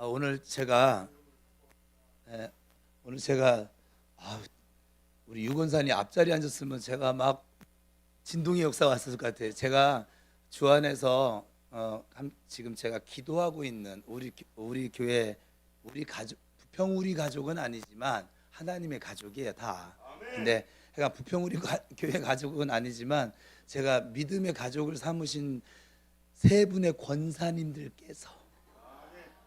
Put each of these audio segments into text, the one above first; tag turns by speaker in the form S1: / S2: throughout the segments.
S1: 오늘 제가 예, 오늘 제가 우리 유건산이 앞자리에 앉았으면 제가 막 진동의 역사가 왔을 것 같아요. 제가 주 안에서 지금 제가 기도하고 있는 우리 교회 우리 가족 부평 우리 가족은 아니지만 하나님의 가족이에요 다. 근데 제가 부평 우리 교회 가족은 아니지만 제가 믿음의 가족을 삼으신 세 분의 권사님들께서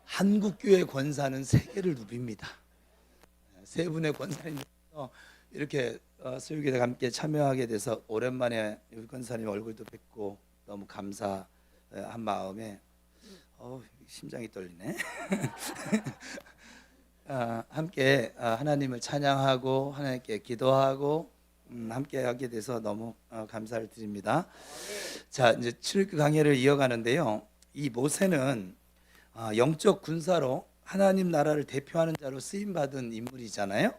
S1: 한국교회 권사는 세계를 누빕니다. 세 분의 권사님께서 이렇게 수요기에 함께 참여하게 돼서 오랜만에 우리 권사님 얼굴도 뵙고 너무 감사한 마음에 심장이 떨리네. 함께 하나님을 찬양하고 하나님께 기도하고 함께 하게 돼서 너무 감사를 드립니다. 자, 이제 출애굽 강해를 이어가는데요. 이 모세는 영적 군사로 하나님 나라를 대표하는 자로 쓰임 받은 인물이잖아요.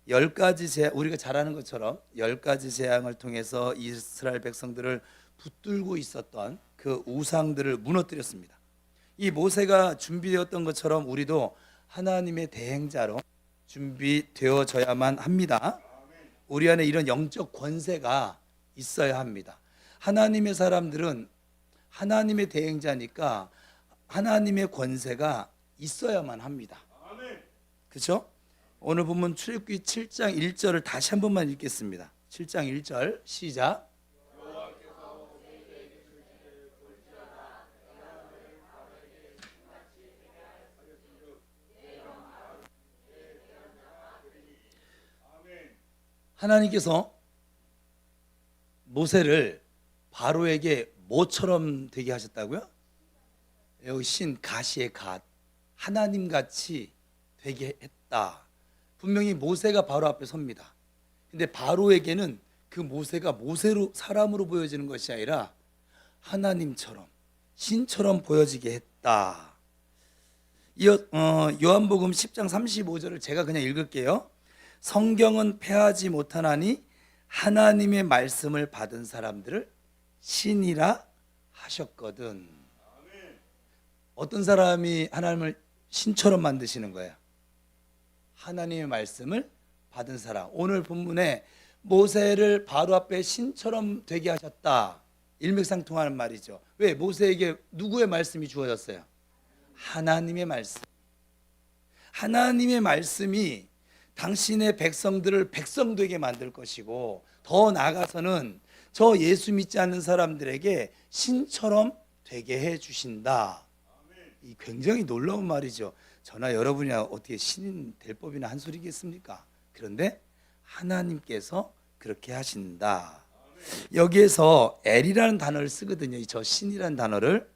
S1: 10가지 우리가 잘 아는 것처럼 10가지 재앙을 통해서 이스라엘 백성들을 붙들고 있었던 그 우상들을 무너뜨렸습니다. 이 모세가 준비되었던 것처럼 우리도 하나님의 대행자로 준비되어져야만 합니다. 우리 안에 이런 영적 권세가 있어야 합니다. 하나님의 사람들은 하나님의 대행자니까 하나님의 권세가 있어야만 합니다. 그렇죠? 오늘 본문 출애굽기 7장 1절을 다시 한 번만 읽겠습니다. 7장 1절 시작. 하나님께서 모세를 바로에게 뭐처럼 되게 하셨다고요? 여기 신 가시의 갓 하나님같이 되게 했다. 분명히 모세가 바로 앞에 섭니다. 근데 바로에게는 그 모세가 모세로 사람으로 보여지는 것이 아니라 하나님처럼 신처럼 보여지게 했다. 요한복음 10장 35절을 제가 그냥 읽을게요. 성경은 패하지 못하나니 하나님의 말씀을 받은 사람들을 신이라 하셨거든. 어떤 사람이 하나님을 신처럼 만드시는 거예요? 하나님의 말씀을 받은 사람. 오늘 본문에 모세를 바로 앞에 신처럼 되게 하셨다. 일맥상통하는 말이죠. 왜? 모세에게 누구의 말씀이 주어졌어요? 하나님의 말씀. 하나님의 말씀이 당신의 백성들을 백성 되게 만들 것이고 더 나아가서는 저 예수 믿지 않는 사람들에게 신처럼 되게 해 주신다. 이 굉장히 놀라운 말이죠. 저나 여러분이 어떻게 신인 될 법이나 한 소리겠습니까? 그런데 하나님께서 그렇게 하신다. 여기에서 엘이라는 단어를 쓰거든요. 저 신이라는 단어를.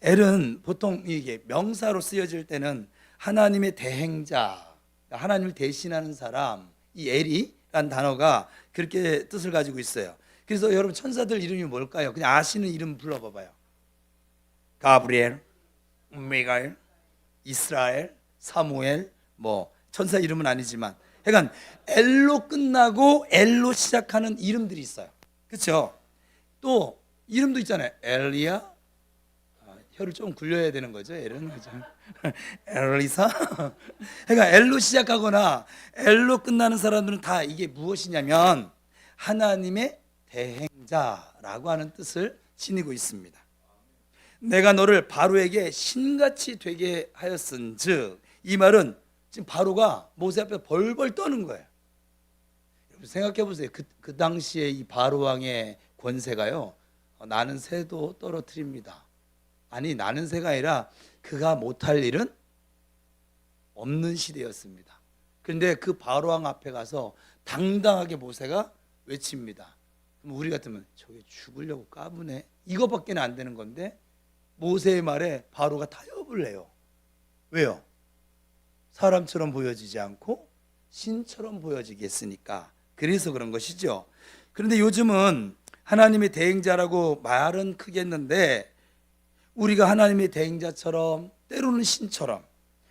S1: 엘은 보통 이게 명사로 쓰여질 때는 하나님의 대행자, 하나님을 대신하는 사람, 이 엘이라는 단어가 그렇게 뜻을 가지고 있어요. 그래서 여러분 천사들 이름이 뭘까요? 그냥 아시는 이름 불러봐봐요. 가브리엘, 미가엘, 이스라엘, 사무엘, 뭐 천사 이름은 아니지만 그러니까 엘로 끝나고 엘로 시작하는 이름들이 있어요. 그렇죠? 또 이름도 있잖아요. 엘리야, 혀를 좀 굴려야 되는 거죠. 엘은 그죠? 엘리사. 그러니까 엘로 시작하거나 엘로 끝나는 사람들은 다 이게 무엇이냐면 하나님의 대행자라고 하는 뜻을 지니고 있습니다. 내가 너를 바로에게 신같이 되게 하였은즉, 이 말은 지금 바로가 모세 앞에 벌벌 떠는 거예요. 생각해 보세요. 그 당시에 이 바로 왕의 권세가요, 나는 새도 떨어뜨립니다. 아니, 나는 새가 아니라 그가 못할 일은 없는 시대였습니다. 그런데 그 바로 왕 앞에 가서 당당하게 모세가 외칩니다. 그럼 우리 같으면 저게 죽으려고 까부네, 이거밖에 안 되는 건데 모세의 말에 바로가 타협을 해요. 왜요? 사람처럼 보여지지 않고 신처럼 보여지게 했으니까. 그래서 그런 것이죠. 그런데 요즘은 하나님의 대행자라고 말은 크겠는데 우리가 하나님의 대행자처럼 때로는 신처럼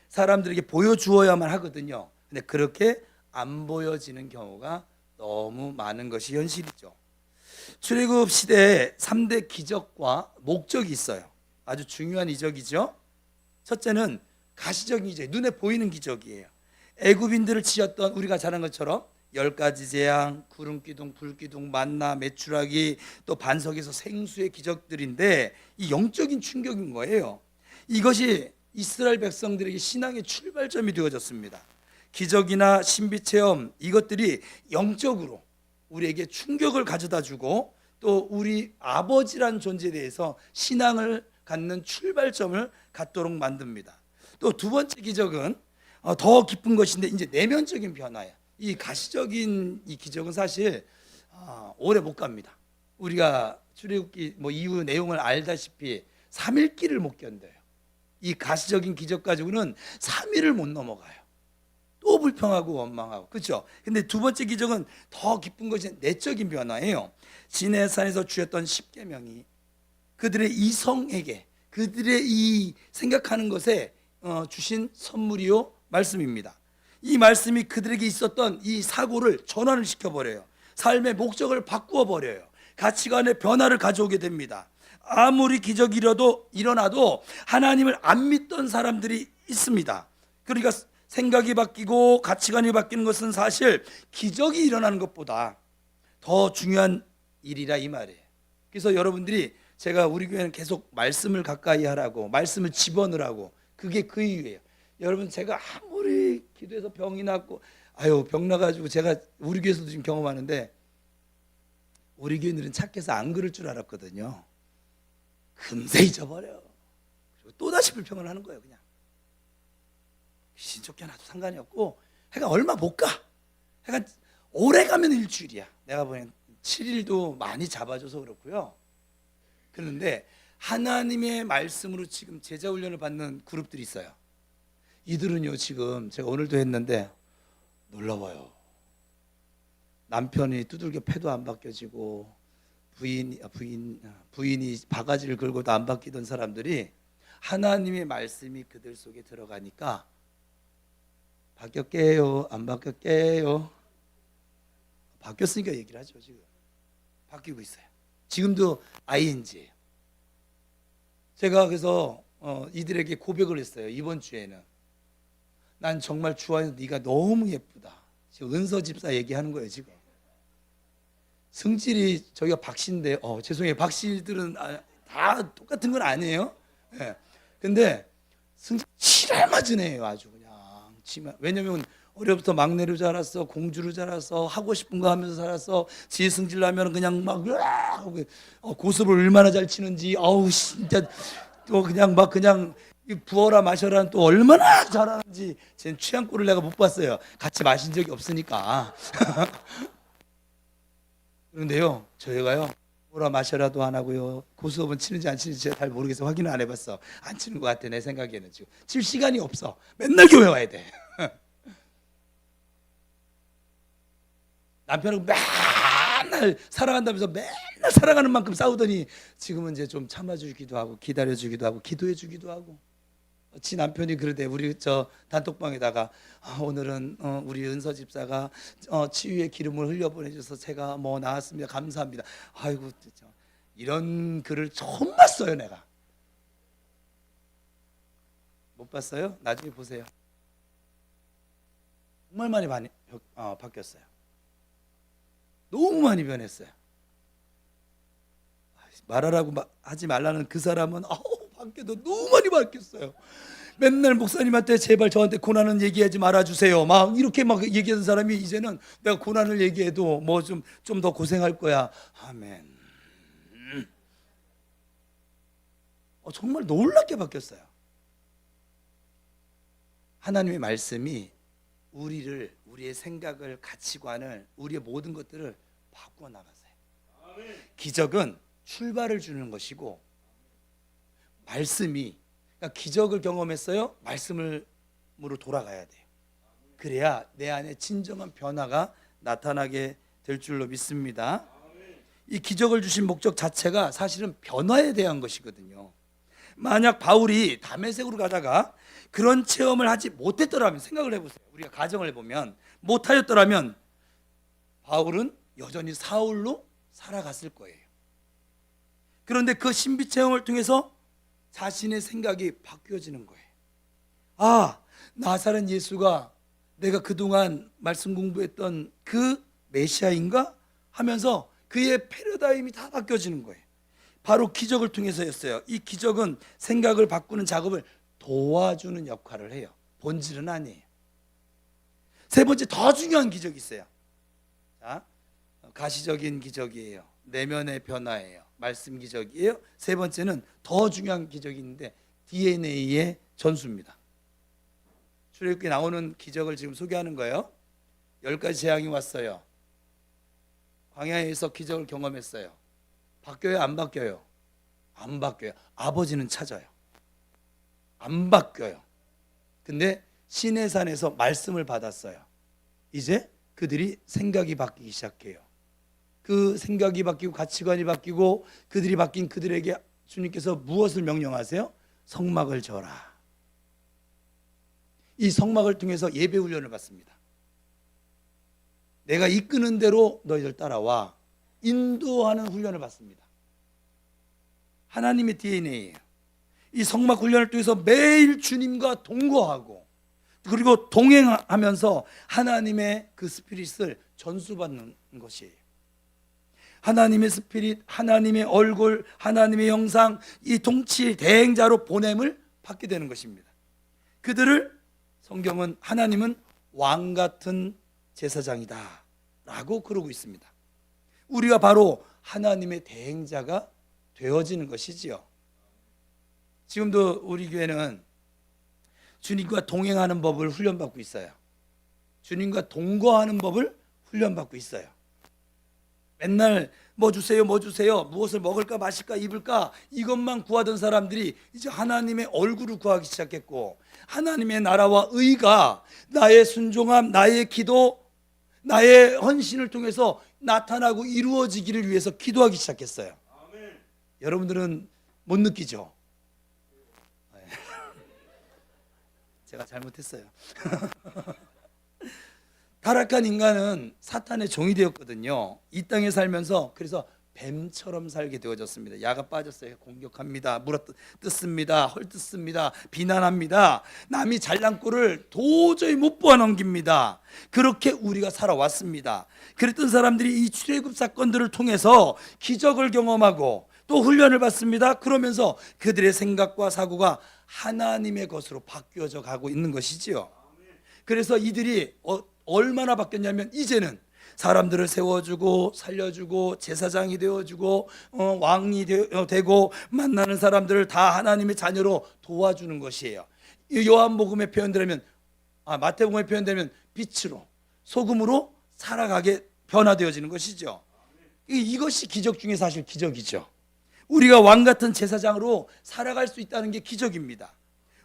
S1: 사람들에게 보여주어야만 하거든요. 근데 그렇게 안 보여지는 경우가 너무 많은 것이 현실이죠. 출애굽 시대에 3대 기적과 목적이 있어요. 아주 중요한 이적이죠. 첫째는 가시적인 기적, 눈에 보이는 기적이에요. 애굽인들을 치셨던 우리가 잘 아는 것처럼 10가지 재앙, 구름 기둥, 불 기둥, 만나, 메추라기, 또 반석에서 생수의 기적들인데 이 영적인 충격인 거예요. 이것이 이스라엘 백성들에게 신앙의 출발점이 되어졌습니다. 기적이나 신비 체험, 이것들이 영적으로 우리에게 충격을 가져다 주고 또 우리 아버지란 존재에 대해서 신앙을 갖는 출발점을 갖도록 만듭니다. 또 두 번째 기적은 더 깊은 것인데 이제 내면적인 변화야. 이 가시적인 이 기적은 사실 오래 못 갑니다. 우리가 출애굽기 이후 내용을 알다시피 3일길을 못 견뎌요. 이 가시적인 기적 가지고는 3일을 못 넘어가요. 또 불평하고 원망하고, 그렇죠? 근데 두 번째 기적은 더 깊은 것이 내적인 변화예요. 시내산에서 주셨던 십계명이 그들의 이성에게, 그들의 이 생각하는 것에 주신 선물이요 말씀입니다. 이 말씀이 그들에게 있었던 이 사고를 전환을 시켜버려요. 삶의 목적을 바꾸어 버려요. 가치관의 변화를 가져오게 됩니다. 아무리 기적이 일어나도 하나님을 안 믿던 사람들이 있습니다. 그러니까 생각이 바뀌고 가치관이 바뀌는 것은 사실 기적이 일어나는 것보다 더 중요한 일이라 이 말이에요. 그래서 여러분들이 제가 우리 교회는 계속 말씀을 가까이 하라고, 말씀을 집어넣으라고, 그게 그 이유예요. 여러분, 제가 아무리 기도해서 병이 났고 병 나가지고 제가 우리 교회에서도 지금 경험하는데, 우리 교인들은 착해서 안 그럴 줄 알았거든요. 금세 잊어버려. 그리고 또다시 불평을 하는 거예요. 그냥 귀신 쫓겨나도 상관이 없고, 해가 얼마 못 가. 해가 오래 가면 일주일이야. 내가 보기엔 7일도 많이 잡아줘서 그렇고요. 그런데 하나님의 말씀으로 지금 제자 훈련을 받는 그룹들이 있어요. 이들은요, 지금 제가 오늘도 했는데 놀라워요. 남편이 두들겨 패도 안 바뀌어지고 부인이 바가지를 긁어도 안 바뀌던 사람들이 하나님의 말씀이 그들 속에 들어가니까 바뀌었게요, 안 바뀌었게요. 바뀌었으니까 얘기를 하죠. 지금 바뀌고 있어요. 지금도 ING예요. 제가 그래서 이들에게 고백을 했어요. 이번 주에는 난 정말 주 안에서 네가 너무 예쁘다. 지금 은서 집사 얘기하는 거예요. 지금 성질이 저희가 박씨인데 죄송해요. 박씨들은 다 똑같은 건 아니에요. 네. 근데 성질 지랄맞은 애예요. 아주 그냥. 왜냐면 어려부터 막내로 자랐어, 공주로 자랐어, 하고 싶은 거 하면서 살았어. 지 성질 나면 그냥 막 고스톱을 얼마나 잘 치는지, 진짜 또 그냥 부어라 마셔라 또 얼마나 잘하는지. 제 취향꼴을 내가 못 봤어요. 같이 마신 적이 없으니까. 그런데요, 저희가요 부어라 마셔라도 안 하고요, 고스톱은 치는지 안 치는지 제가 잘 모르겠어요. 확인을 안 해봤어. 안 치는 것 같아. 내 생각에는 지금 칠 시간이 없어. 맨날 교회 와야 돼. 남편하고 맨날 사랑한다면서 맨날 사랑하는 만큼 싸우더니 지금은 이제 좀 참아주기도 하고 기다려주기도 하고 기도해주기도 하고. 지 남편이 그러대. 우리 저 단톡방에다가 오늘은 우리 은서 집사가 치유의 기름을 흘려보내줘서 제가 나았습니다. 감사합니다. 아이고 진짜 이런 글을 처음 봤어요. 내가 못 봤어요? 나중에 보세요. 정말 많이 바뀌었어요. 너무 많이 변했어요. 말하라고 하지 말라는 그 사람은 바뀌어도 너무 많이 바뀌었어요. 맨날 목사님한테 제발 저한테 고난은 얘기하지 말아주세요. 막 이렇게 얘기하는 사람이 이제는 내가 고난을 얘기해도 좀 더 고생할 거야. 아멘. 정말 놀랍게 바뀌었어요. 하나님의 말씀이 우리의 생각을, 가치관을, 우리의 모든 것들을 바꾸어 나가세요. 기적은 출발을 주는 것이고, 말씀이, 그러니까 기적을 경험했어요. 말씀으로 돌아가야 돼요. 그래야 내 안에 진정한 변화가 나타나게 될 줄로 믿습니다. 이 기적을 주신 목적 자체가 사실은 변화에 대한 것이거든요. 만약 바울이 다메섹으로 가다가 그런 체험을 하지 못했더라면, 생각을 해보세요. 우리가 가정을 해보면 못하였더라면 바울은 여전히 사울로 살아갔을 거예요. 그런데 그 신비 체험을 통해서 자신의 생각이 바뀌어지는 거예요. 아, 나사렛 예수가 내가 그동안 말씀 공부했던 그 메시아인가 하면서 그의 패러다임이 다 바뀌어지는 거예요. 바로 기적을 통해서였어요. 이 기적은 생각을 바꾸는 작업을 도와주는 역할을 해요. 본질은 아니에요. 세 번째, 더 중요한 기적이 있어요. 자, 가시적인 기적이에요. 내면의 변화예요. 말씀 기적이에요. 세 번째는 더 중요한 기적이 있는데 DNA의 전수입니다. 출애굽기에 나오는 기적을 지금 소개하는 거예요. 10가지 재앙이 왔어요. 광야에서 기적을 경험했어요. 바뀌어요? 안 바뀌어요? 안 바뀌어요. 아버지는 찾아요. 안 바뀌어요. 근데 시내산에서 말씀을 받았어요. 이제 그들이 생각이 바뀌기 시작해요. 그 생각이 바뀌고 가치관이 바뀌고 그들이 바뀐 그들에게 주님께서 무엇을 명령하세요? 성막을 져라. 이 성막을 통해서 예배 훈련을 받습니다. 내가 이끄는 대로 너희들 따라와. 인도하는 훈련을 받습니다. 하나님의 DNA예요. 이 성막 훈련을 통해서 매일 주님과 동거하고 그리고 동행하면서 하나님의 그 스피릿을 전수받는 것이에요. 하나님의 스피릿, 하나님의 얼굴, 하나님의 형상, 이 통치 대행자로 보냄을 받게 되는 것입니다. 그들을 성경은 하나님은 왕 같은 제사장이다 라고 그러고 있습니다. 우리가 바로 하나님의 대행자가 되어지는 것이지요. 지금도 우리 교회는 주님과 동행하는 법을 훈련받고 있어요. 주님과 동거하는 법을 훈련받고 있어요. 맨날 뭐 주세요, 뭐 주세요, 무엇을 먹을까, 마실까, 입을까 이것만 구하던 사람들이 이제 하나님의 얼굴을 구하기 시작했고 하나님의 나라와 의가 나의 순종함, 나의 기도, 나의 헌신을 통해서 나타나고 이루어지기를 위해서 기도하기 시작했어요. 아멘. 여러분들은 못 느끼죠? 제가 잘못했어요. 타락한 인간은 사탄의 종이 되었거든요. 이 땅에 살면서 그래서 뱀처럼 살게 되어졌습니다. 야가 빠졌어요. 공격합니다. 물어뜯습니다. 헐뜯습니다. 비난합니다. 남이 잘난 꼴을 도저히 못 보아 넘깁니다. 그렇게 우리가 살아왔습니다. 그랬던 사람들이 이 출애굽 사건들을 통해서 기적을 경험하고 또 훈련을 받습니다. 그러면서 그들의 생각과 사고가 하나님의 것으로 바뀌어져 가고 있는 것이지요. 그래서 이들이 얼마나 바뀌었냐면 이제는 사람들을 세워주고 살려주고 제사장이 되어주고 왕이 되고 만나는 사람들을 다 하나님의 자녀로 도와주는 것이에요. 요한복음의 표현되면 마태복음의 표현되면 빛으로 소금으로 살아가게 변화되어지는 것이죠. 이것이 기적 중에 사실 기적이죠. 우리가 왕 같은 제사장으로 살아갈 수 있다는 게 기적입니다.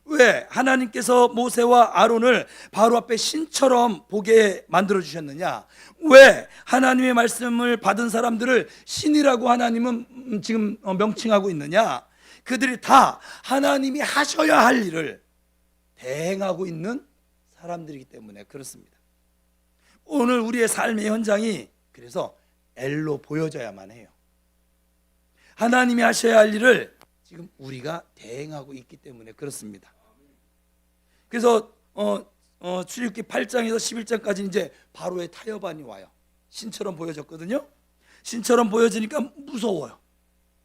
S1: 왜? 하나님께서 모세와 아론을 바로 앞에 신처럼 보게 만들어 주셨느냐? 왜? 하나님의 말씀을 받은 사람들을 신이라고 하나님은 지금 명칭하고 있느냐? 그들이 다 하나님이 하셔야 할 일을 대행하고 있는 사람들이기 때문에 그렇습니다. 오늘 우리의 삶의 현장이 그래서 엘로 보여져야만 해요. 하나님이 하셔야 할 일을 지금 우리가 대행하고 있기 때문에 그렇습니다. 그래서 출애굽기 8장에서 11장까지 이제 바로의 타협안이 와요. 신처럼 보여졌거든요. 신처럼 보여지니까 무서워요.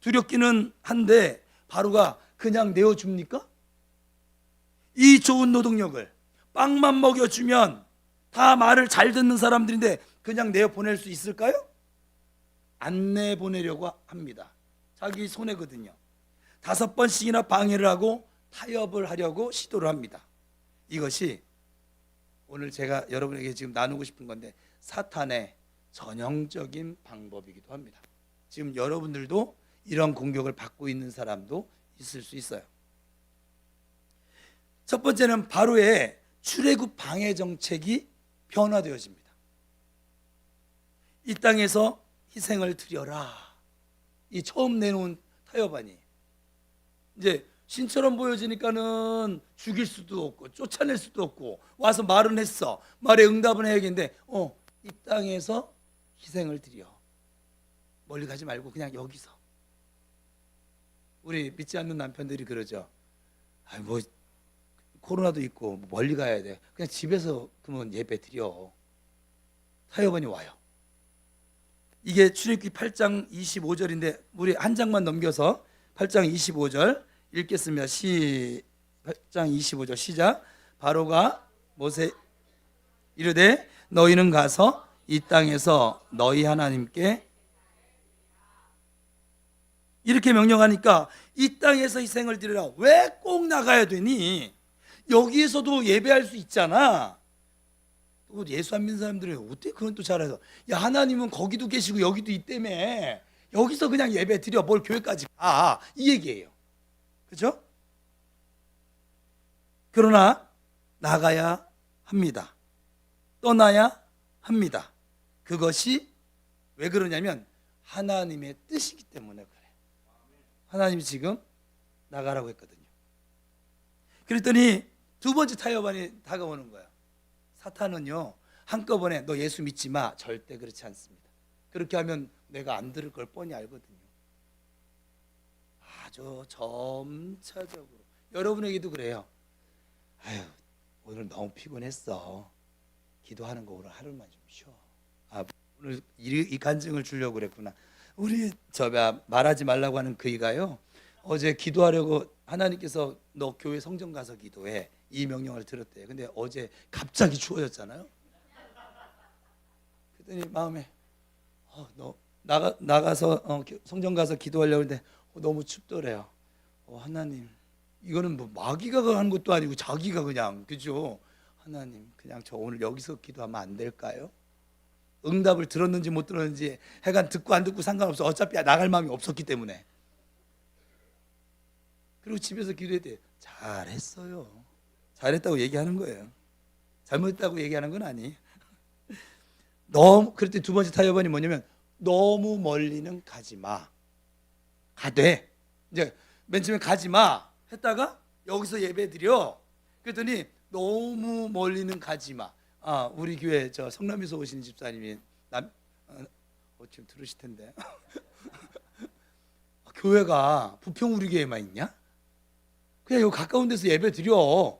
S1: 두렵기는 한데 바로가 그냥 내어줍니까? 이 좋은 노동력을 빵만 먹여주면 다 말을 잘 듣는 사람들인데 그냥 내어보낼 수 있을까요? 안 내보내려고 합니다. 자기 손해거든요. 5번씩이나 방해를 하고 타협을 하려고 시도를 합니다. 이것이 오늘 제가 여러분에게 지금 나누고 싶은 건데 사탄의 전형적인 방법이기도 합니다. 지금 여러분들도 이런 공격을 받고 있는 사람도 있을 수 있어요. 첫 번째는 바로의 출애굽 방해 정책이 변화되어집니다. 이 땅에서 희생을 드려라. 이 처음 내놓은 타협안이 이제 신처럼 보여지니까는 죽일 수도 없고 쫓아낼 수도 없고 와서 말은 했어. 말에 응답은 해야겠는데 이 땅에서 희생을 드려. 멀리 가지 말고 그냥 여기서. 우리 믿지 않는 남편들이 그러죠. 뭐 코로나도 있고 멀리 가야 돼. 그냥 집에서 그러면 예배 드려. 타협원이 와요. 이게 출애굽기 8장 25절인데 우리 한 장만 넘겨서 8장 25절 읽겠습니다. 8장 25절 시작. 바로가 모세 이르되 너희는 가서 이 땅에서 너희 하나님께 이렇게 명령하니까 이 땅에서 희생을 드리라. 왜 꼭 나가야 되니? 여기에서도 예배할 수 있잖아. 또 예수 안 믿는 사람들이 어떻게 그건 또 잘해서 야 하나님은 거기도 계시고 여기도 있다며 여기서 그냥 예배 드려 뭘 교회까지 가. 이 얘기예요. 그죠? 그러나 나가야 합니다. 떠나야 합니다. 그것이 왜 그러냐면 하나님의 뜻이기 때문에 그래. 하나님이 지금 나가라고 했거든요. 그랬더니 두 번째 타협안이 다가오는 거야. 사탄은요 한꺼번에 너 예수 믿지 마. 절대 그렇지 않습니다. 그렇게 하면 내가 안 들을 걸 뻔히 알거든요. 아주 점차적으로. 여러분에게도 그래요. 아유 오늘 너무 피곤했어. 기도하는 거 오늘 하루만 좀 쉬어. 아 오늘 이 간증을 주려고 그랬구나. 우리 말하지 말라고 하는 그이가요 어제 기도하려고 하나님께서 너 교회 성전 가서 기도해 이 명령을 들었대요. 근데 어제 갑자기 추워졌잖아요. 그랬더니 마음에 너 나가서 성전 가서 기도하려고 했는데 너무 춥더래요. 하나님 이거는 뭐 마귀가 하는 것도 아니고 자기가 그냥 그죠? 하나님 그냥 저 오늘 여기서 기도하면 안 될까요? 응답을 들었는지 못 들었는지 해간 듣고 안 듣고 상관없어. 어차피 나갈 마음이 없었기 때문에. 그리고 집에서 기도했대. 잘했어요. 잘했다고 얘기하는 거예요. 잘못했다고 얘기하는 건 아니에요. 그랬더니 두 번째 타협안이 뭐냐면 너무 멀리는 가지 마. 가되 이제 맨 처음에 가지 마 했다가 여기서 예배 드려. 그랬더니 너무 멀리는 가지 마. 우리 교회 저 성남에서 오시는 집사님이 지금 들으실 텐데 교회가 부평 우리 교회만 있냐? 그냥 여기 가까운 데서 예배 드려.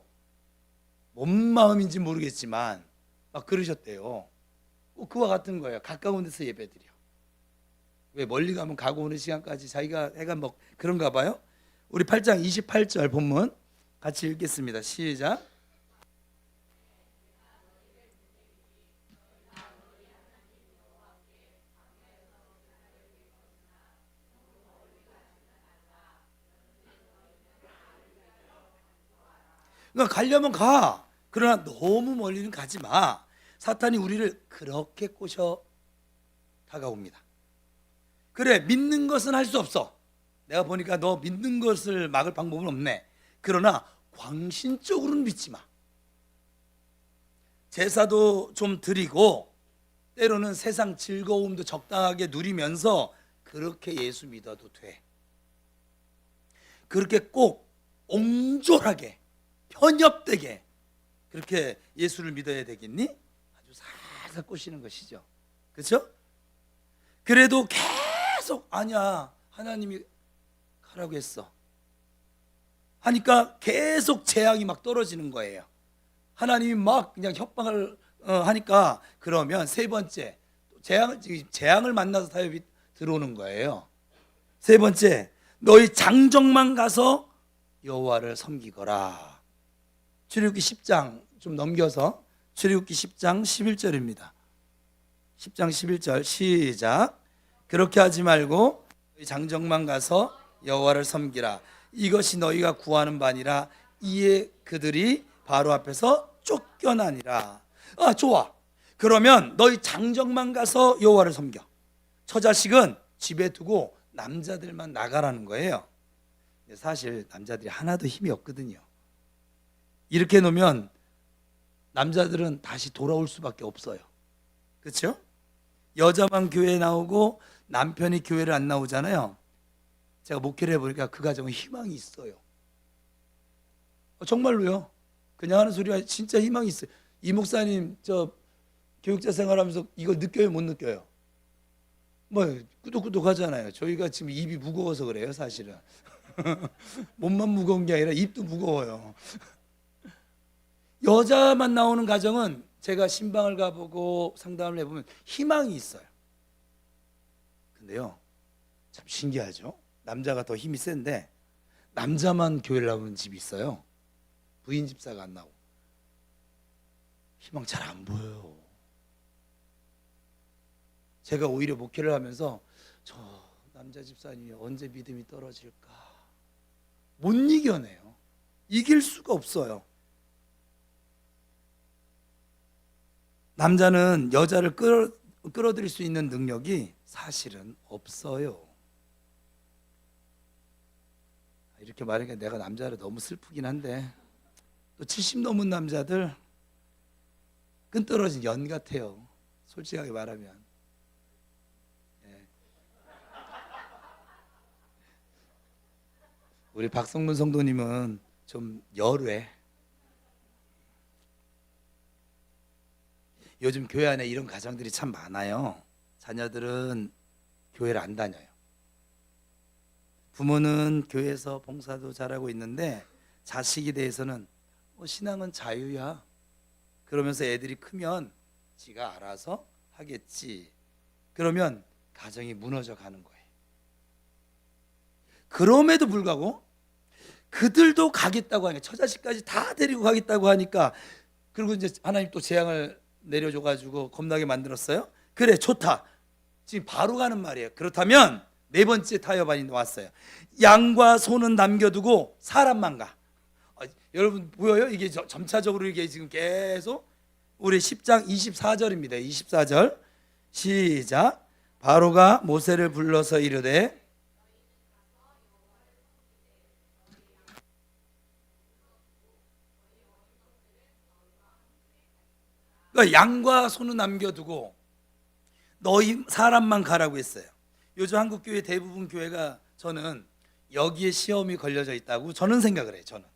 S1: 뭔 마음인지 모르겠지만 막 그러셨대요. 꼭 그와 같은 거예요. 가까운 데서 예배 드려. 왜 멀리 가면 가고 오는 시간까지 자기가 해가 뭐 그런가 봐요. 우리 8장 28절 본문 같이 읽겠습니다. 시작. 그러니까 가려면 가. 그러나 너무 멀리는 가지 마. 사탄이 우리를 그렇게 꼬셔 다가옵니다. 그래 믿는 것은 할 수 없어. 내가 보니까 너 믿는 것을 막을 방법은 없네. 그러나 광신적으로는 믿지 마. 제사도 좀 드리고 때로는 세상 즐거움도 적당하게 누리면서 그렇게 예수 믿어도 돼. 그렇게 꼭 옹졸하게 편협되게 그렇게 예수를 믿어야 되겠니? 아주 살살 꼬시는 것이죠. 그렇죠? 그래도 계속 아니야 하나님이 가라고 했어 하니까 계속 재앙이 막 떨어지는 거예요. 하나님이 막 그냥 협박을 하니까 그러면 세 번째 재앙을 만나서 타협이 들어오는 거예요. 세 번째 너희 장정만 가서 여호와를 섬기거라. 출애굽기 10장 좀 넘겨서 출애굽기 10장 11절입니다. 10장 11절 시작. 그렇게 하지 말고 장정만 가서 여호와를 섬기라. 이것이 너희가 구하는 바니라. 이에 그들이 바로 앞에서 쫓겨나니라. 좋아. 그러면 너희 장정만 가서 여호와를 섬겨. 처자식은 집에 두고 남자들만 나가라는 거예요. 사실 남자들이 하나도 힘이 없거든요. 이렇게 놓으면 남자들은 다시 돌아올 수밖에 없어요. 그렇죠? 여자만 교회에 나오고 남편이 교회를 안 나오잖아요. 제가 목회를 해보니까 그 가정은 희망이 있어요. 정말로요. 그냥 하는 소리가 진짜 희망이 있어요. 이 목사님 저 교육자 생활하면서 이거 느껴요 못 느껴요? 뭐 꾸덕꾸덕 하잖아요. 저희가 지금 입이 무거워서 그래요 사실은. 몸만 무거운 게 아니라 입도 무거워요. 여자만 나오는 가정은 제가 신방을 가보고 상담을 해보면 희망이 있어요. 근데요, 참 신기하죠. 남자가 더 힘이 센데 남자만 교회를 나오는 집이 있어요. 부인 집사가 안 나오고. 희망 잘 안 보여요. 제가 오히려 목회를 하면서 저 남자 집사님이 언제 믿음이 떨어질까 못 이겨내요. 이길 수가 없어요. 남자는 여자를 끌어들일 수 있는 능력이 사실은 없어요. 이렇게 말하니까 내가 남자를 너무 슬프긴 한데 또 70 넘은 남자들 끈 떨어진 연 같아요. 솔직하게 말하면. 예. 우리 박성문 성도님은 좀 열외. 요즘 교회 안에 이런 가정들이 참 많아요. 자녀들은 교회를 안 다녀요. 부모는 교회에서 봉사도 잘하고 있는데 자식에 대해서는 신앙은 자유야. 그러면서 애들이 크면 지가 알아서 하겠지. 그러면 가정이 무너져 가는 거예요. 그럼에도 불구하고 그들도 가겠다고 하니까 처자식까지 다 데리고 가겠다고 하니까 그리고 이제 하나님 또 재앙을 내려줘가지고 겁나게 만들었어요. 그래 좋다. 지금 바로 가는 말이에요. 그렇다면 네 번째 타협안이 왔어요. 양과 소는 남겨두고 사람만 가. 여러분 보여요? 이게 점차적으로 이게 지금 계속 우리 10장 24절입니다. 24절 시작. 바로가 모세를 불러서 이르되 그러니까 양과 소는 남겨두고 너희 사람만 가라고 했어요. 요즘 한국 교회 대부분 교회가 저는 여기에 시험이 걸려져 있다고 저는 생각을 해요. 저는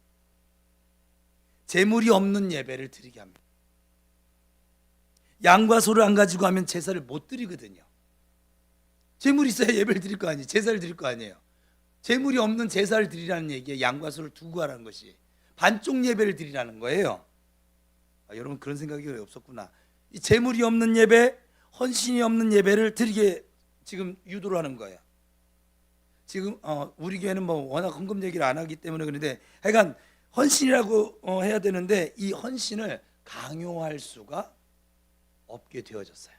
S1: 재물이 없는 예배를 드리게 합니다. 양과 소를 안 가지고 하면 제사를 못 드리거든요. 재물이 있어야 예배를 드릴 거 아니에요. 제사를 드릴 거 아니에요. 재물이 없는 제사를 드리라는 얘기에 양과 소를 두고 하라는 것이 반쪽 예배를 드리라는 거예요. 여러분 그런 생각이 왜 없었구나. 이 재물이 없는 예배, 헌신이 없는 예배를 드리게 지금 유도를 하는 거예요. 지금 우리 교회는 뭐 워낙 헌금 얘기를 안 하기 때문에 그런데 하여간 헌신이라고 해야 되는데 이 헌신을 강요할 수가 없게 되어졌어요.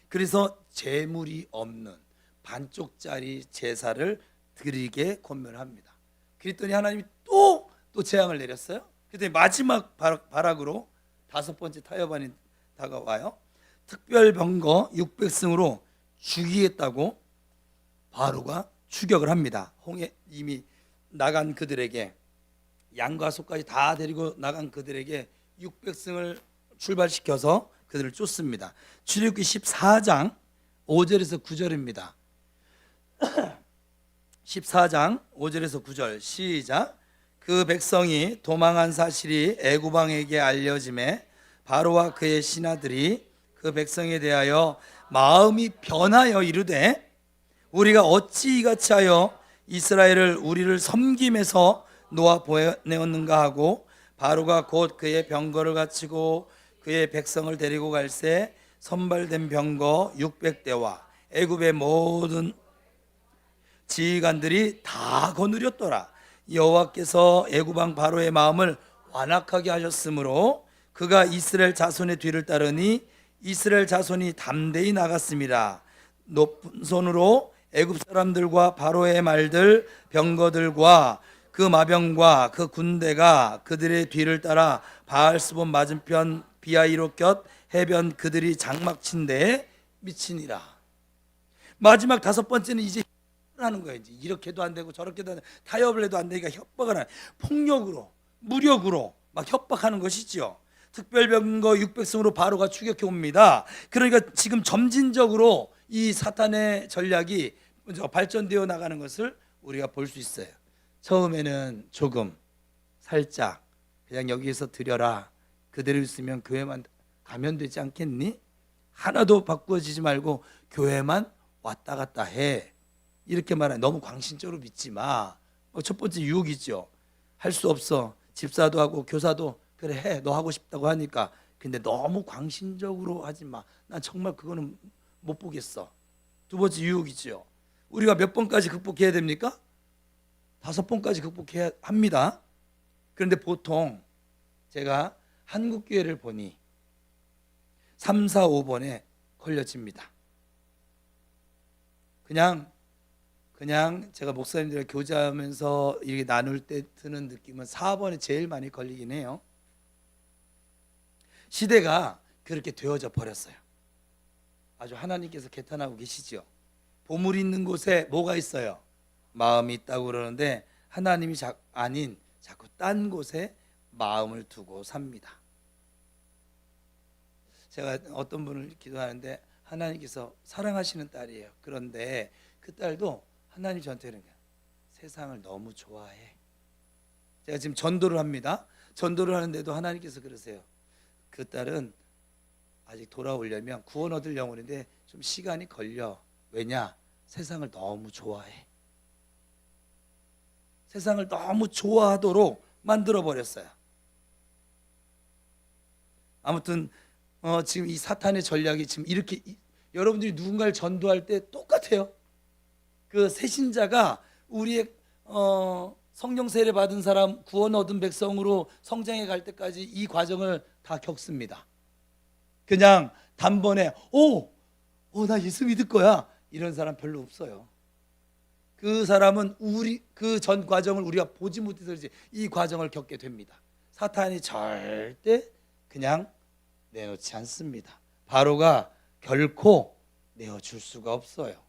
S1: 그래서 재물이 없는 반쪽짜리 제사를 드리게 권면합니다. 그랬더니 하나님이 또 재앙을 내렸어요. 그랬더니 마지막 발악으로 다섯 번째 타협안이 다가와요. 특별 병거 600승으로 죽이겠다고 바로가 추격을 합니다. 홍해 이미 나간 그들에게 양과 소까지 다 데리고 나간 그들에게 600승을 출발시켜서 그들을 쫓습니다. 출애굽기 14장 5절에서 9절입니다. 14장 5절에서 9절 시작. 그 백성이 도망한 사실이 애굽 왕에게 알려짐에 바로와 그의 신하들이 그 백성에 대하여 마음이 변하여 이르되 우리가 어찌 이같이 하여 이스라엘을 우리를 섬김에서 놓아 보내었는가 하고 바로가 곧 그의 병거를 갖추고 그의 백성을 데리고 갈새 선발된 병거 600대와 애굽의 모든 지휘관들이 다 거느렸더라. 여호와께서 애굽 왕 바로의 마음을 완악하게 하셨으므로 그가 이스라엘 자손의 뒤를 따르니 이스라엘 자손이 담대히 나갔습니다. 높은 손으로 애굽 사람들과 바로의 말들 병거들과 그 마병과 그 군대가 그들의 뒤를 따라 바알스본 맞은편 비하이로곁 해변 그들이 장막친 데에 미치니라. 마지막 다섯 번째는 이제 하는 거예요. 이제 이렇게도 안 되고 저렇게도 안 되고 타협을 해도 안 되니까 협박을 하는 폭력으로 무력으로 막 협박하는 것이죠. 특별병거 600승으로 바로가 추격해 옵니다. 그러니까 지금 점진적으로 이 사탄의 전략이 발전되어 나가는 것을 우리가 볼 수 있어요. 처음에는 조금 살짝 그냥 여기에서 드려라. 그대로 있으면 교회만 가면 되지 않겠니? 하나도 바꾸어지지 말고 교회만 왔다 갔다 해. 이렇게 말해. 너무 광신적으로 믿지 마. 첫 번째 유혹이죠. 할 수 없어. 집사도 하고 교사도 그래 해. 너 하고 싶다고 하니까. 근데 너무 광신적으로 하지 마. 난 정말 그거는 못 보겠어. 두 번째 유혹이죠. 우리가 몇 번까지 극복해야 됩니까? 5번까지 극복해야 합니다. 그런데 보통 제가 한국교회를 보니 3, 4, 5번에 걸려집니다. 그냥 제가 목사님들과 교제하면서 이렇게 나눌 때 드는 느낌은 4번에 제일 많이 걸리긴 해요. 시대가 그렇게 되어져 버렸어요. 아주 하나님께서 개탄하고 계시죠. 보물 있는 곳에 뭐가 있어요? 마음이 있다고 그러는데 하나님이 아닌 자꾸 딴 곳에 마음을 두고 삽니다. 제가 어떤 분을 기도하는데 하나님께서 사랑하시는 딸이에요. 그런데 그 딸도 하나님 저한테 그러는 거예요. 세상을 너무 좋아해. 제가 지금 전도를 합니다. 전도를 하는데도 하나님께서 그러세요. 그 딸은 아직 돌아오려면 구원 얻을 영혼인데 좀 시간이 걸려. 왜냐? 세상을 너무 좋아해. 세상을 너무 좋아하도록 만들어버렸어요. 아무튼 지금 이 사탄의 전략이 지금 이렇게 여러분들이 누군가를 전도할 때 똑같아요. 그 새신자가 우리의 성령 세례 받은 사람, 구원 얻은 백성으로 성장해 갈 때까지 이 과정을 다 겪습니다. 그냥 단번에 나 예수 믿을 거야 이런 사람 별로 없어요. 그 사람은 그 전 과정을 우리가 보지 못해서 이 과정을 겪게 됩니다. 사탄이 절대 그냥 내놓지 않습니다. 바로가 결코 내어줄 수가 없어요.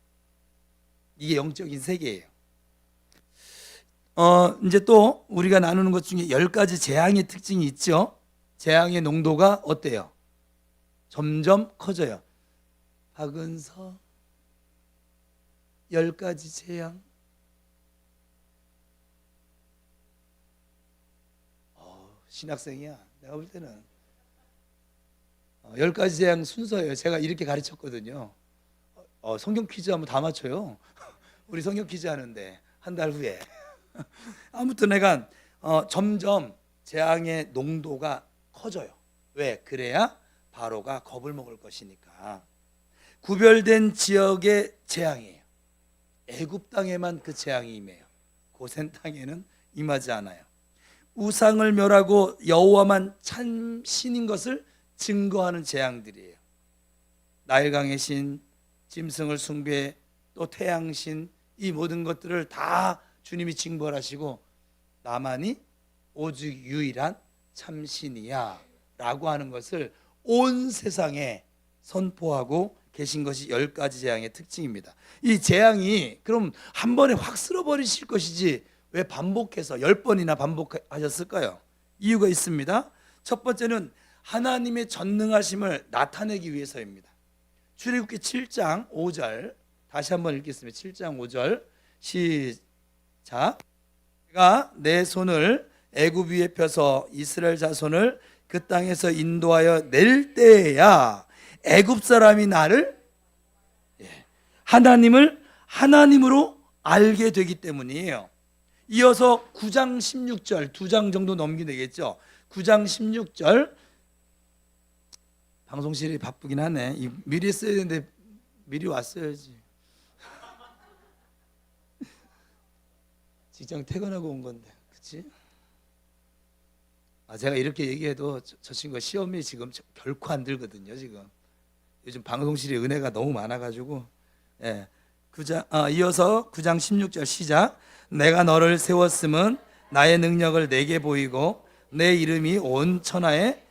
S1: 이게 영적인 세계예요. 이제 또 우리가 나누는 것 중에 10가지 재앙의 특징이 있죠. 재앙의 농도가 어때요? 점점 커져요. 박은서 10가지 재앙. 신학생이야. 내가 볼 때는 10가지 재앙 순서예요. 제가 이렇게 가르쳤거든요. 성경 퀴즈 하면 다 맞춰요. 우리 성경 퀴즈 하는데 한 달 후에. 아무튼 내가 점점 재앙의 농도가 커져요. 왜? 그래야 바로가 겁을 먹을 것이니까. 구별된 지역의 재앙이에요. 애굽 땅에만 그 재앙이 임해요. 고센 땅에는 임하지 않아요. 우상을 멸하고 여호와만 참 신인 것을 증거하는 재앙들이에요. 나일강의 신, 짐승을 숭배, 또 태양신, 이 모든 것들을 다 주님이 징벌하시고 나만이 오직 유일한 참신이야 라고 하는 것을 온 세상에 선포하고 계신 것이 10가지 재앙의 특징입니다. 이 재앙이 그럼 한 번에 확 쓸어버리실 것이지 왜 반복해서 10번이나 반복하셨을까요? 이유가 있습니다. 첫 번째는 하나님의 전능하심을 나타내기 위해서입니다. 출애굽기 7장 5절 다시 한번 읽겠습니다. 7장 5절 시작. 내가 내 손을 애굽 위에 펴서 이스라엘 자손을 그 땅에서 인도하여 낼 때야 애굽 사람이 나를 하나님을 하나님으로 알게 되기 때문이에요. 이어서 9장 16절 2장 정도 넘기면 되겠죠. 9장 16절 방송실이 바쁘긴 하네. 미리 써야 되는데 미리 왔어야지. 직장 퇴근하고 온 건데, 그렇지? 제가 이렇게 얘기해도 저 친구가 시험이 지금 결코 안 들거든요. 지금 요즘 방송실에 은혜가 너무 많아가지고. 이어서 9장 16절 시작. 내가 너를 세웠음은 나의 능력을 내게 보이고 내 이름이 온 천하에.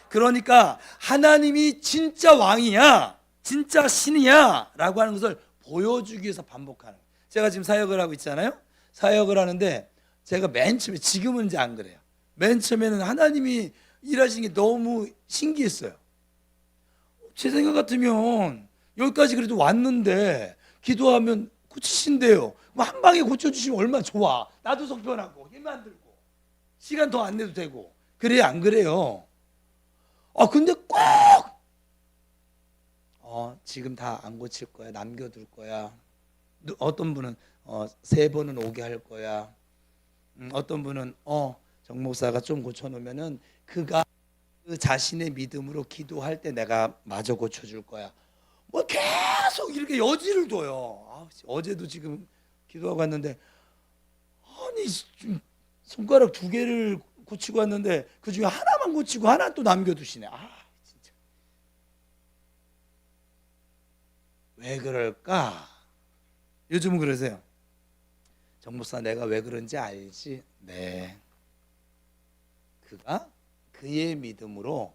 S1: 그러니까 하나님이 진짜 왕이야, 진짜 신이야 라고 하는 것을 보여주기 위해서 반복하는 거예요. 제가 지금 사역을 하고 있잖아요. 사역을 하는데 제가 맨 처음에, 지금은 이제 안 그래요. 맨 처음에는 하나님이 일하시는 게 너무 신기했어요. 제 생각 같으면 여기까지 그래도 왔는데 기도하면 고치신대요. 한 방에 고쳐주시면 얼마나 좋아. 나도 속 편하고 힘 안 들고 시간 더 안 내도 되고. 그래요, 안 그래요? 근데 꼭 지금 다 안 고칠 거야, 남겨둘 거야. 어떤 분은 3번은 오게 할 거야. 어떤 분은 정 목사가 좀 고쳐놓으면은 그가 그 자신의 믿음으로 기도할 때 내가 마저 고쳐줄 거야. 뭐 계속 이렇게 여지를 둬요. 어제도 지금 기도하고 왔는데 아니 좀 손가락 2개를 고치고 왔는데 그 중에 하나만 고치고 하나 또 남겨두시네. 진짜 왜 그럴까? 요즘은 그러세요. 정 목사 내가 왜 그런지 알지? 네. 그가 그의 믿음으로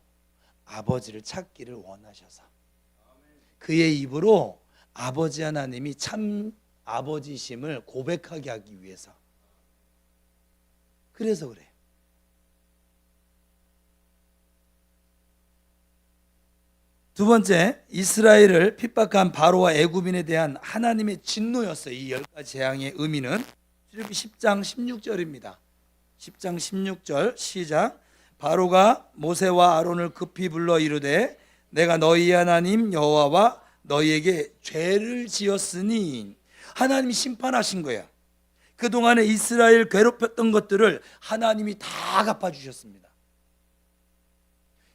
S1: 아버지를 찾기를 원하셔서 그의 입으로 아버지 하나님이 참 아버지심을 고백하게 하기 위해서 그래서 그래. 두 번째, 이스라엘을 핍박한 바로와 애굽인에 대한 하나님의 진노였어요. 이 10가지 재앙의 의미는 출애굽기 10장 16절입니다. 10장 16절 시작. 바로가 모세와 아론을 급히 불러 이르되 내가 너희 하나님 여호와와 너희에게 죄를 지었으니 하나님이 심판하신 거야. 그동안에 이스라엘 괴롭혔던 것들을 하나님이 다 갚아주셨습니다.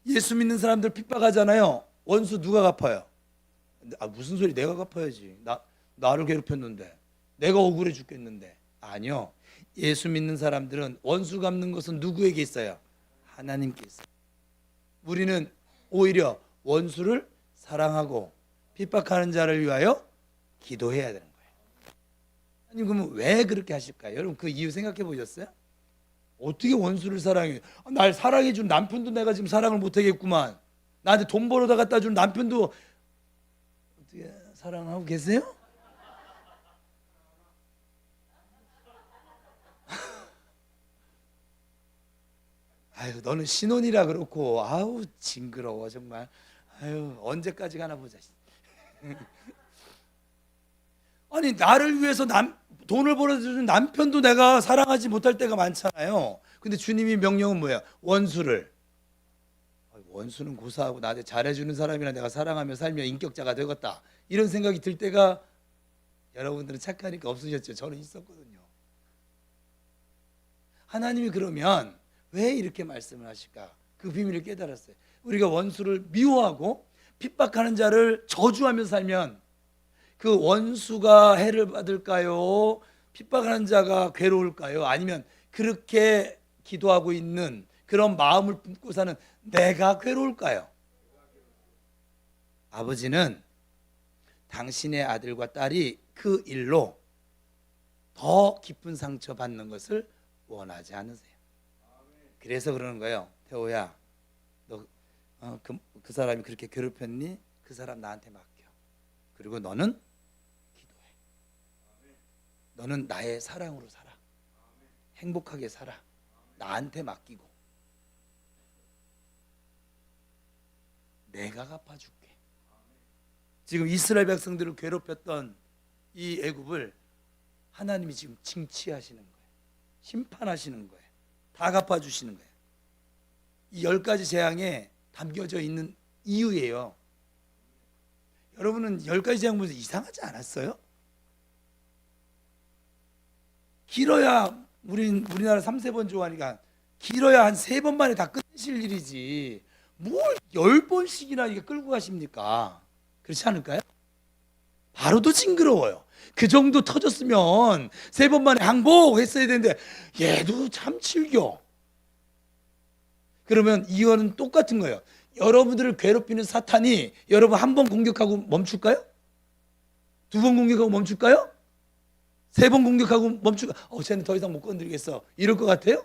S1: 예수 믿는 사람들 핍박하잖아요. 원수 누가 갚아요? 무슨 소리, 내가 갚아야지. 나를 괴롭혔는데, 내가 억울해 죽겠는데. 아니요. 예수 믿는 사람들은 원수 갚는 것은 누구에게 있어요? 하나님께 있어요. 우리는 오히려 원수를 사랑하고 핍박하는 자를 위하여 기도해야 되는 거예요. 아니 그러면 왜 그렇게 하실까요? 여러분 그 이유 생각해 보셨어요? 어떻게 원수를 사랑해? 날 사랑해 준 남편도 내가 지금 사랑을 못 하겠구만. 나한테 돈 벌어다 갖다 준 남편도 어떻게 사랑하고 계세요? 아유 너는 신혼이라 그렇고 아우 징그러워 정말. 아유 언제까지 가나 보자. 아니 나를 위해서 돈을 벌어주는 남편도 내가 사랑하지 못할 때가 많잖아요. 근데 주님이 명령은 뭐예요? 원수를. 원수는 고사하고 나한테 잘해주는 사람이나 내가 사랑하며 살며 인격자가 되겠다 이런 생각이 들 때가 여러분들은 착하니까 없으셨죠. 저는 있었거든요. 하나님이 그러면 왜 이렇게 말씀을 하실까? 그 비밀을 깨달았어요. 우리가 원수를 미워하고 핍박하는 자를 저주하면서 살면 그 원수가 해를 받을까요? 핍박하는 자가 괴로울까요? 아니면 그렇게 기도하고 있는 그런 마음을 품고 사는 내가 괴로울까요? 아버지는 당신의 아들과 딸이 그 일로 더 깊은 상처 받는 것을 원하지 않으세요. 그래서 그러는 거예요. 태호야, 너 그 사람이 그렇게 괴롭혔니? 그 사람 나한테 맡겨. 그리고 너는 기도해. 너는 나의 사랑으로 살아. 행복하게 살아. 나한테 맡기고 내가 갚아줄게. 지금 이스라엘 백성들을 괴롭혔던 이 애굽을 하나님이 지금 징치하시는 거예요. 심판하시는 거예요. 다 갚아주시는 거예요. 이 10가지 재앙에 담겨져 있는 이유예요. 여러분은 10가지 재앙 보면서 이상하지 않았어요? 길어야 우리나라 3세번 좋아하니까 길어야 한 3번 만에 다 끝내실 일이지 뭘 10번씩이나 이게 끌고 가십니까? 그렇지 않을까요? 바로도 징그러워요. 그 정도 터졌으면 3번 만에 항복했어야 되는데 얘도 참 즐겨. 그러면 이거는 똑같은 거예요. 여러분들을 괴롭히는 사탄이 여러분 한 번 공격하고 멈출까요? 2번 공격하고 멈출까요? 3번 공격하고 멈출까요? 쟤는 더 이상 못 건드리겠어 이럴 것 같아요?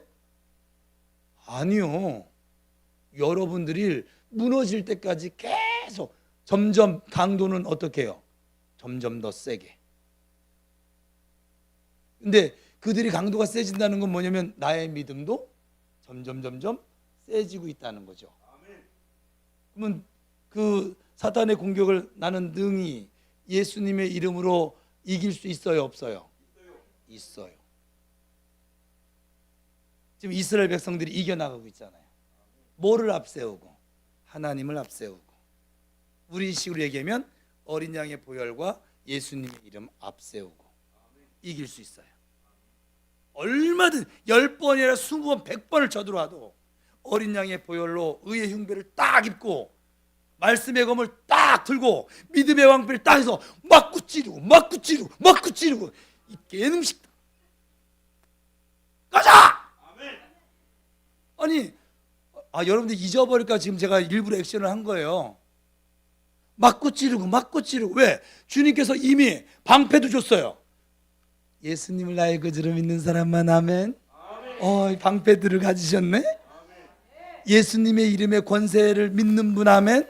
S1: 아니요. 여러분들이 무너질 때까지 계속 점점 강도는 어떻게 해요? 점점 더 세게. 근데 그들이 강도가 세진다는 건 뭐냐면 나의 믿음도 점점 세지고 있다는 거죠. 그러면 그 사탄의 공격을 나는 능히 예수님의 이름으로 이길 수 있어요, 없어요? 있어요. 지금 이스라엘 백성들이 이겨나가고 있잖아요. 뭐를 앞세우고? 하나님을 앞세우고. 우리 식으로 얘기하면 어린 양의 보혈과 예수님의 이름 앞세우고 이길 수 있어요. 얼마든 10번이나 20번, 100번을 쳐들어와도 어린 양의 보혈로 의의 흉배를 딱 입고 말씀의 검을 딱 들고 믿음의 왕패를 딱 해서 막 굳지르고 막 굳지르고 막 굳지르고 이 개놈식 가자! 아니 여러분들 잊어버릴까 지금 제가 일부러 액션을 한 거예요. 맞고 찌르고 맞고 찌르고. 왜? 주님께서 이미 방패도 줬어요. 예수님을 나의 거주로 믿는 사람만 아멘. 방패들을 가지셨네. 예수님의 이름의 권세를 믿는 분 아멘.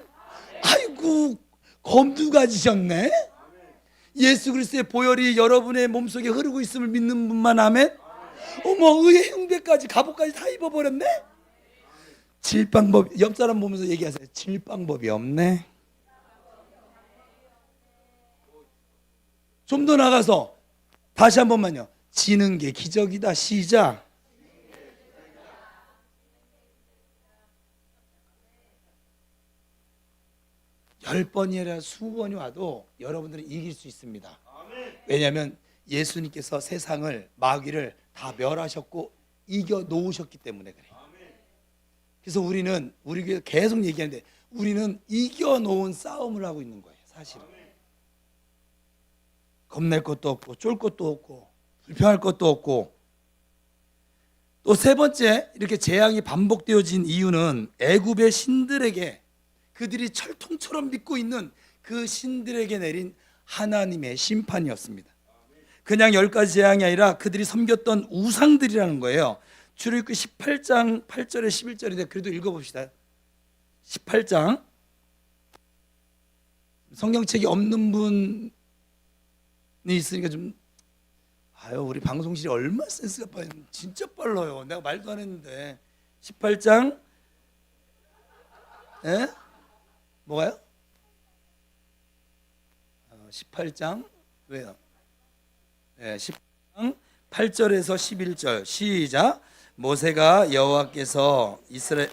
S1: 아이고 검도 가지셨네. 예수 그리스도의 보혈이 여러분의 몸속에 흐르고 있음을 믿는 분만 아멘. 어머 의의 흉배까지 갑옷까지 다 입어버렸네. 질 방법, 옆 사람 보면서 얘기하세요. 질 방법이 없네. 좀 더 나가서 다시 한 번만요. 지는 게 기적이다. 시작. 열 번이 아니라 20번이 와도 여러분들은 이길 수 있습니다. 왜냐하면 예수님께서 세상을 마귀를 다 멸하셨고 이겨 놓으셨기 때문에 그래요. 그래서 우리는 우리 교회 계속 얘기하는데 우리는 이겨 놓은 싸움을 하고 있는 거예요. 사실은 겁낼 것도 없고 쫄 것도 없고 불평할 것도 없고. 또 세 번째 이렇게 재앙이 반복되어진 이유는 애굽의 신들에게 그들이 철통처럼 믿고 있는 그 신들에게 내린 하나님의 심판이었습니다. 그냥 10가지 재앙이 아니라 그들이 섬겼던 우상들이라는 거예요. 출애굽기 18장 8절에 11절인데 그래도 읽어봅시다. 18장. 성경책이 없는 분이 있으니까 좀 우리 방송실이 얼마나 센스가 빠요. 진짜 빨라요. 내가 말도 안 했는데. 18장 뭐가요? 18장 왜요? 10장 8절에서 11절 시작. 모세가 여호와께서 이스라엘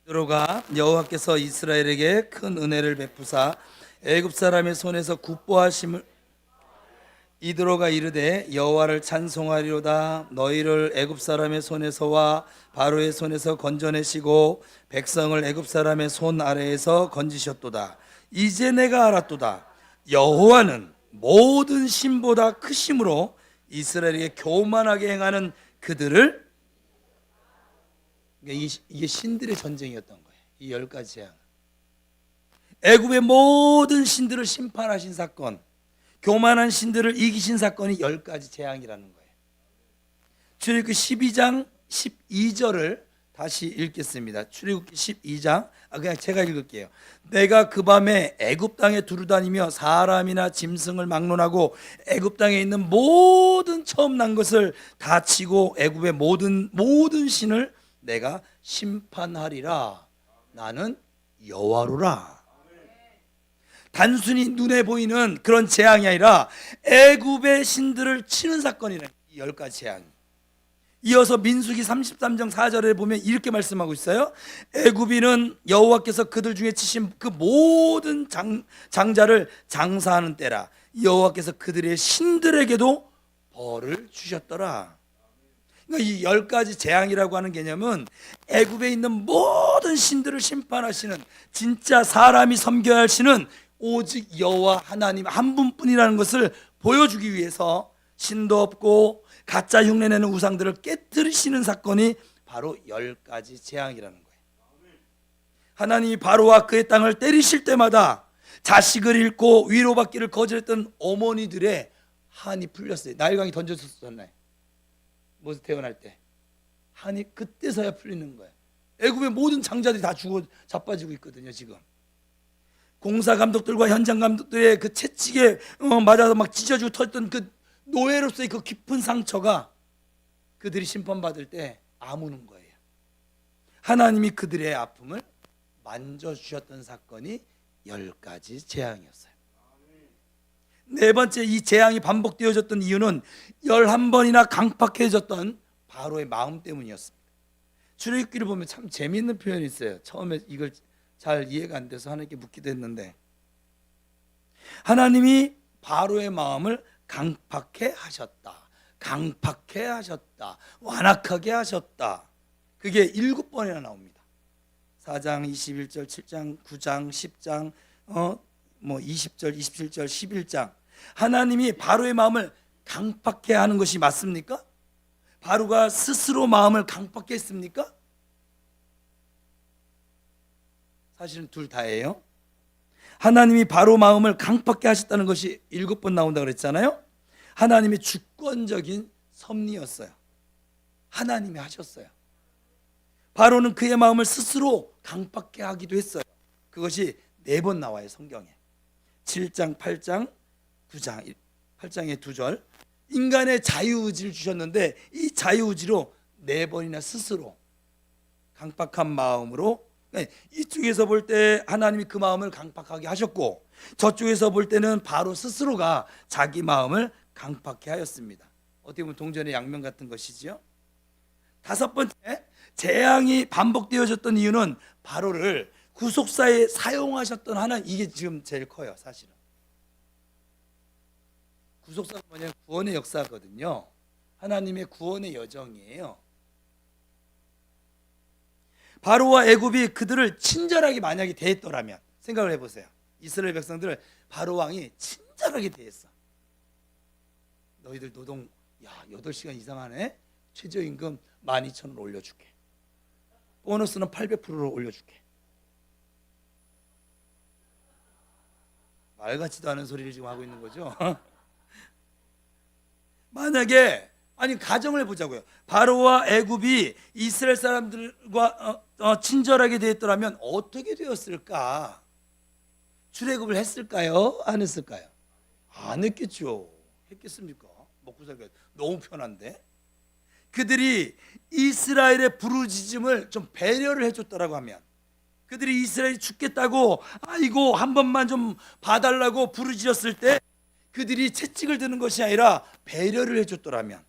S1: 들어가 여호와께서 이스라엘에게 큰 은혜를 베푸사 애굽 사람의 손에서 굽보하심을 이드로가 이르되 여호와를 찬송하리로다. 너희를 애굽 사람의 손에서와 바로의 손에서 건져내시고 백성을 애굽 사람의 손 아래에서 건지셨도다. 이제 내가 알았도다. 여호와는 모든 신보다 크심으로 이스라엘에게 교만하게 행하는 그들을. 이게 신들의 전쟁이었던 거예요. 이 10가지 재앙. 애굽의 모든 신들을 심판하신 사건, 교만한 신들을 이기신 사건이 10가지 재앙이라는 거예요. 출애굽기 12장 12절을 다시 읽겠습니다. 출애굽기 12장 그냥 제가 읽을게요. 내가 그 밤에 애굽 땅에 두루다니며 사람이나 짐승을 막론하고 애굽 땅에 있는 모든 처음 난 것을 다 치고 애굽의 모든 신을 내가 심판하리라. 나는 여호와로라. 단순히 눈에 보이는 그런 재앙이 아니라 애굽의 신들을 치는 사건이라는 이 10가지 재앙. 이어서 민수기 33장 4절에 보면 이렇게 말씀하고 있어요. 애굽인은 여호와께서 그들 중에 치신 그 모든 장자를 장사하는 때라. 여호와께서 그들의 신들에게도 벌을 주셨더라. 그러니까 이 10가지 재앙이라고 하는 개념은 애굽에 있는 모든 신들을 심판하시는, 진짜 사람이 섬겨야 할 신은 오직 여호와 하나님 한 분뿐이라는 것을 보여주기 위해서 신도 없고 가짜 흉내내는 우상들을 깨뜨리시는 사건이 바로 10가지 재앙이라는 거예요. 하나님이 바로와 그의 땅을 때리실 때마다 자식을 잃고 위로받기를 거절했던 어머니들의 한이 풀렸어요. 나일강이 던져졌었잖아요. 모세 태어날 때 한이 그때서야 풀리는 거예요. 애굽의 모든 장자들이 다 죽어 자빠지고 있거든요. 지금 공사 감독들과 현장 감독들의 그 채찍에 맞아서 막 찢어지고 터졌던 그 노예로서의 그 깊은 상처가 그들이 심판받을 때 아무는 거예요. 하나님이 그들의 아픔을 만져주셨던 사건이 10가지 재앙이었어요. 네 번째, 이 재앙이 반복되어졌던 이유는 11번이나 강팍해졌던 바로의 마음 때문이었습니다. 출애굽기를 보면 참 재미있는 표현이 있어요. 처음에 이걸 잘 이해가 안 돼서 하나님께 묻기도 했는데, 하나님이 바로의 마음을 강팍해 하셨다, 강팍해 하셨다, 완악하게 하셨다. 그게 7번이나 나옵니다. 4장 21절, 7장 9장 10장 20절 27절 11장. 하나님이 바로의 마음을 강팍해 하는 것이 맞습니까? 바로가 스스로 마음을 강팍해 했습니까? 사실은 둘 다예요. 하나님이 바로 마음을 강팍해 하셨다는 것이 7번 나온다고 그랬잖아요. 하나님의 주권적인 섭리였어요. 하나님이 하셨어요. 바로는 그의 마음을 스스로 강팍해 하기도 했어요. 그것이 4번 나와요, 성경에. 7장, 8장, 9장, 8장의 2절. 인간의 자유의지를 주셨는데 이 자유의지로 4번이나 스스로 강팍한 마음으로, 이쪽에서 볼 때 하나님이 그 마음을 강팍하게 하셨고, 저쪽에서 볼 때는 바로 스스로가 자기 마음을 강팍해 하였습니다. 어떻게 보면 동전의 양면 같은 것이지요. 5번째, 재앙이 반복되어졌던 이유는 바로를 구속사에 사용하셨던 하나님, 이게 지금 제일 커요. 사실은 구속사가 뭐냐면 구원의 역사거든요. 하나님의 구원의 여정이에요. 바로와 애굽이 그들을 친절하게 만약에 대했더라면, 생각을 해보세요. 이스라엘 백성들을 바로 왕이 친절하게 대했어. 너희들 노동 8시간 이상 하네, 최저임금 12,000원 올려줄게, 보너스는 800%로 올려줄게. 말 같지도 않은 소리를 지금 하고 있는 거죠. 만약에, 가정을 해보자고요. 바로와 애굽이 이스라엘 사람들과 친절하게 대했더라면 어떻게 되었을까? 출애굽을 했을까요? 안 했을까요? 안 했겠죠. 했겠습니까? 먹고 살기가 너무 편한데. 그들이 이스라엘의 부르짖음을 좀 배려를 해줬더라고 하면, 그들이 이스라엘이 죽겠다고 아이고 한 번만 좀 봐달라고 부르짖었을 때 그들이 채찍을 드는 것이 아니라 배려를 해줬더라면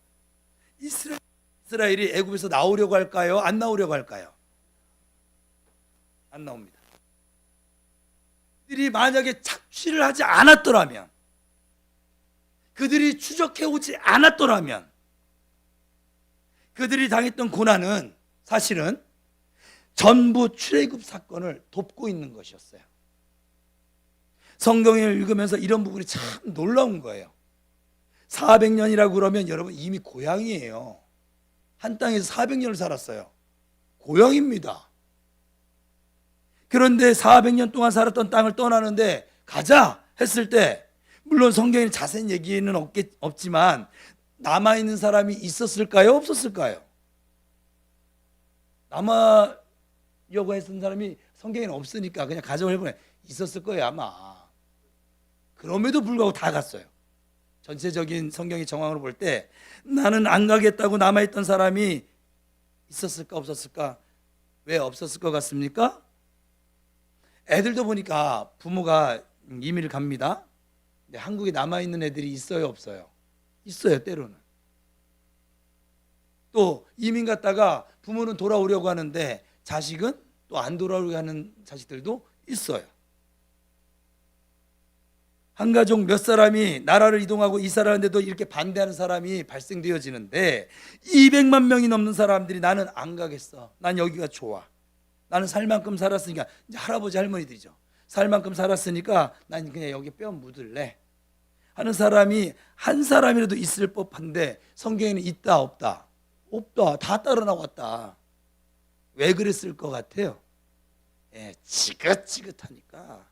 S1: 이스라엘이 애굽에서 나오려고 할까요? 안 나오려고 할까요? 안 나옵니다. 그들이 만약에 착취를 하지 않았더라면, 그들이 추적해 오지 않았더라면, 그들이 당했던 고난은 사실은 전부 출애굽 사건을 돕고 있는 것이었어요. 성경을 읽으면서 이런 부분이 참 놀라운 거예요. 400년이라고 그러면 여러분 이미 고향이에요. 한 땅에서 400년을 살았어요. 고향입니다. 그런데 400년 동안 살았던 땅을 떠나는데 가자 했을 때, 물론 성경에 자세한 얘기는 없지만 남아있는 사람이 있었을까요? 없었을까요? 남아려고 했던 사람이 성경에는 없으니까 그냥 가정을 해보면 있었을 거예요, 아마. 그럼에도 불구하고 다 갔어요. 전체적인 성경의 정황으로 볼 때 나는 안 가겠다고 남아있던 사람이 있었을까 없었을까? 왜 없었을 것 같습니까? 애들도 보니까 부모가 이민을 갑니다. 근데 한국에 남아있는 애들이 있어요, 없어요? 있어요, 때로는. 또 이민 갔다가 부모는 돌아오려고 하는데 자식은 또 안 돌아오려고 하는 자식들도 있어요. 한 가족 몇 사람이 나라를 이동하고 이사하는데도 이렇게 반대하는 사람이 발생되어지는데 200만 명이 넘는 사람들이 나는 안 가겠어, 난 여기가 좋아, 나는 살 만큼 살았으니까, 이제 할아버지 할머니들이죠. 살 만큼 살았으니까 난 그냥 여기 뼈 묻을래 하는 사람이 한 사람이라도 있을 법한데 성경에는 있다 없다? 없다. 다 따라 나왔다. 왜 그랬을 것 같아요? 지긋지긋하니까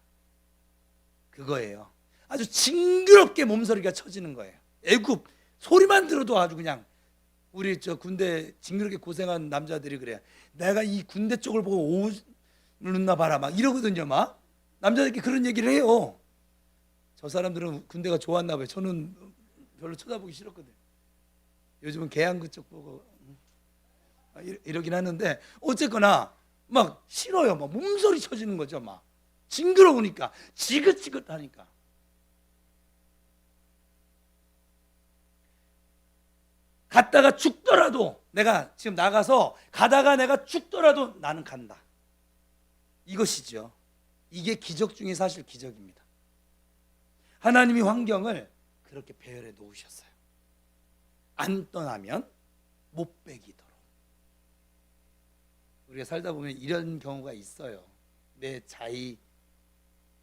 S1: 그거예요. 아주 징그럽게 몸서리가 쳐지는 거예요. 애굽 소리만 들어도 아주 그냥, 우리 군대 징그럽게 고생한 남자들이 그래요. 내가 이 군대 쪽을 보고 옷을 넣나 봐라 막 이러거든요. 막 남자들끼리 그런 얘기를 해요. 저 사람들은 군대가 좋았나 봐요. 저는 별로 쳐다보기 싫었거든요. 요즘은 계양 그쪽 보고 이러긴 하는데, 어쨌거나 막 싫어요. 막 몸소리 쳐지는 거죠. 막 징그러우니까, 지긋지긋하니까. 갔다가 죽더라도 내가 지금 나가서 가다가 내가 죽더라도 나는 간다. 이것이죠. 이게 기적 중에 사실 기적입니다. 하나님이 환경을 그렇게 배열해 놓으셨어요. 안 떠나면 못 빼기도록. 우리가 살다 보면 이런 경우가 있어요. 내 자의가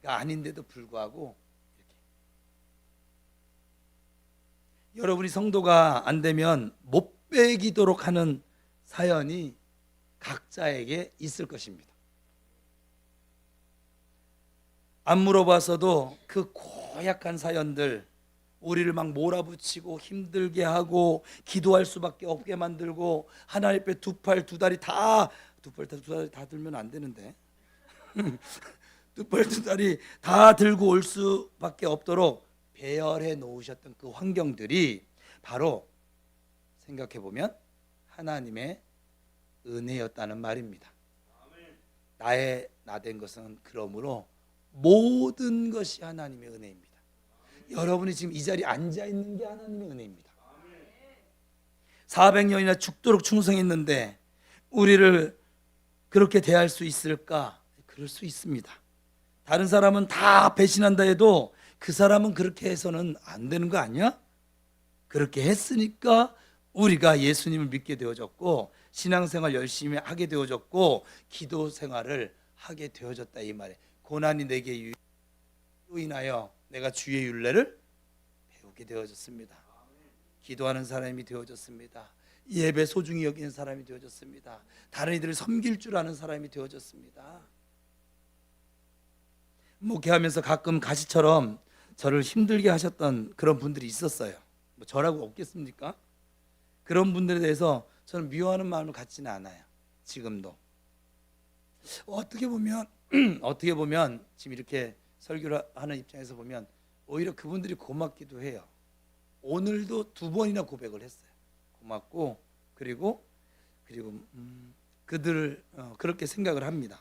S1: 아닌데도 불구하고 이렇게. 여러분이 성도가 안 되면 못 빼기도록 하는 사연이 각자에게 있을 것입니다. 안 물어봐서도 그 고약한 사연들, 우리를 막 몰아붙이고 힘들게 하고 기도할 수밖에 없게 만들고 하나님 앞에 두 팔 두 다리 다 들면 안 되는데 두 팔 두 다리 다 들고 올 수밖에 없도록 배열해 놓으셨던 그 환경들이 바로 생각해 보면 하나님의 은혜였다는 말입니다. 나 된 것은 그러므로 모든 것이 하나님의 은혜입니다. 여러분이 지금 이 자리에 앉아 있는 게 하나님의 은혜입니다. 400년이나 죽도록 충성했는데 우리를 그렇게 대할 수 있을까? 그럴 수 있습니다. 다른 사람은 다 배신한다 해도 그 사람은 그렇게 해서는 안 되는 거 아니야? 그렇게 했으니까 우리가 예수님을 믿게 되어졌고 신앙생활 열심히 하게 되어졌고 기도 생활을 하게 되어졌다 이 말이에요. 고난이 내게 인하여 내가 주의 율례를 배우게 되어졌습니다. 기도하는 사람이 되어졌습니다. 예배 소중히 여기는 사람이 되어졌습니다. 다른 이들을 섬길 줄 아는 사람이 되어졌습니다. 목회하면서 가끔 가시처럼 저를 힘들게 하셨던 그런 분들이 있었어요. 뭐 저라고 없겠습니까? 그런 분들에 대해서 저는 미워하는 마음을 갖지는 않아요. 지금도. 어떻게 보면 지금 이렇게 설교를 하는 입장에서 보면 오히려 그분들이 고맙기도 해요. 오늘도 2번이나 고백을 했어요. 고맙고 그리고 그들을 그렇게 생각을 합니다.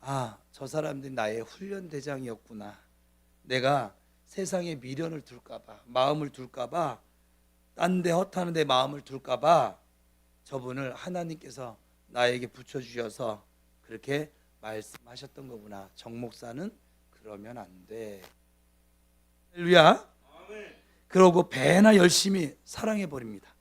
S1: 아, 저 사람들이 나의 훈련 대장이었구나. 내가 세상에 미련을 둘까봐, 마음을 둘까봐, 딴 데 헛하는 데 마음을 둘까봐 저분을 하나님께서 나에게 붙여주셔서 그렇게 말씀하셨던 거구나. 정 목사는 그러면 안 돼. 할렐루야. 그러고 배나 열심히 사랑해 버립니다.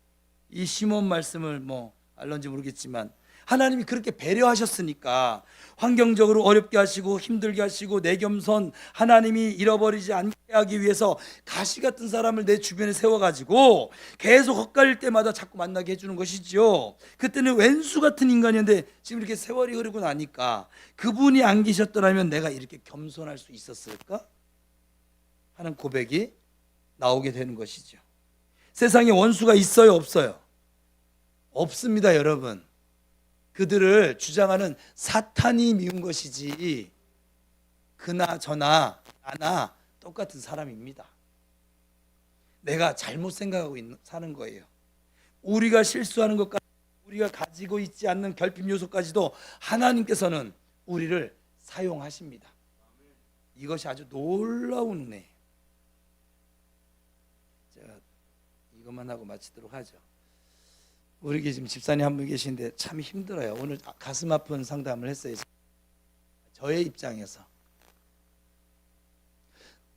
S1: 이 시몬 말씀을 뭐 알런지 모르겠지만 하나님이 그렇게 배려하셨으니까 환경적으로 어렵게 하시고 힘들게 하시고 내 겸손 하나님이 잃어버리지 않게 하기 위해서 가시 같은 사람을 내 주변에 세워가지고 계속 헛갈릴 때마다 자꾸 만나게 해주는 것이죠. 그때는 왼수 같은 인간이었는데 지금 이렇게 세월이 흐르고 나니까 그분이 안 계셨더라면 내가 이렇게 겸손할 수 있었을까? 하는 고백이 나오게 되는 것이죠. 세상에 원수가 있어요, 없어요? 없습니다, 여러분. 그들을 주장하는 사탄이 미운 것이지 그나 저나 나나 똑같은 사람입니다. 내가 잘못 생각하고 사는 거예요. 우리가 실수하는 것까지 우리가 가지고 있지 않는 결핍 요소까지도 하나님께서는 우리를 사용하십니다. 이것이 아주 놀라운 은혜예요. 제가 이것만 하고 마치도록 하죠. 우리 지금 집사님 한 분 계신데 참 힘들어요. 오늘 가슴 아픈 상담을 했어요. 저의 입장에서